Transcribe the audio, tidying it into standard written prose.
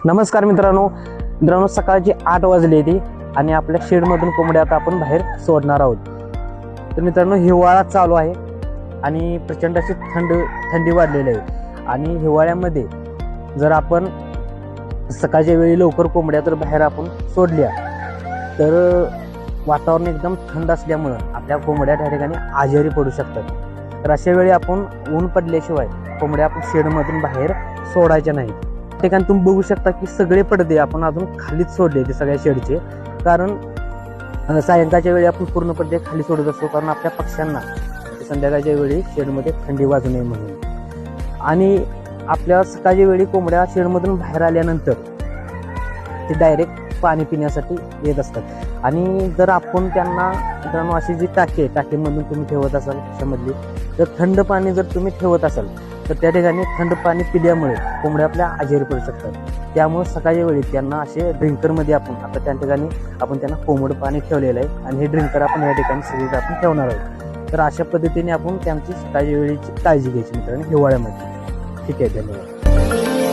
नमस्कार मित्रांनो, सकाळचे 8 वाजले ते आणि आपल्या शेडमधून कोंबड्या आता आपण बाहेर सोडणार आहोत. तर मित्रांनो, हिवाळा चालू आहे आणि प्रचंड अशी थंडी वाढलेली आहे. आणि हिवाळ्यामध्ये जर आपण सकाळच्या वेळी लवकर कोंबड्या तर बाहेर आपण सोडल्या तर वातावरण एकदम थंड असल्यामुळं आपल्या कोंबड्या त्या ठिकाणी आजारी पडू शकतात. तर अशा वेळी आपण ऊन पडल्याशिवाय कोंबड्या आपण शेडमधून बाहेर सोडायच्या नाहीत. त्या ठिकाणी तुम्ही बघू शकता की सगळे पडदे आपण अजून खालीच सोडले ते सगळ्या शेडचे, कारण सायंकाळच्या वेळी आपण पूर्ण पडदे खाली सोडत असतो, कारण आपल्या पक्ष्यांना संध्याकाळच्या वेळी शेडमध्ये थंडी वाजू नये म्हणून. आणि आपल्या सकाळच्या वेळी कोंबड्या शेडमधून बाहेर आल्यानंतर ते डायरेक्ट पाणी पिण्यासाठी येत असतात. आणि जर आपण त्यांना मित्रांनो अशी जी टाकी आहे, टाकीमधून तुम्ही ठेवत असाल त्याच्यामधली, जर थंड पाणी जर तुम्ही ठेवत असाल तर त्या ठिकाणी थंड पाणी पिल्यामुळे कोंबड्या आपल्या आजारी पडू शकतात. त्यामुळे सकाळच्या वेळी त्यांना असे ड्रिंकरमध्ये आपण आता त्या ठिकाणी आपण त्यांना कोंबड पाणी ठेवलेलं आहे आणि हे ड्रिंकर आपण या ठिकाणी सगळीच आपण ठेवणार आहोत. तर अशा पद्धतीने आपण त्यांची सकाळच्या वेळीची काळजी घ्यायची मित्रांनो हिवाळ्यामध्ये. ठीक आहे, धन्यवाद.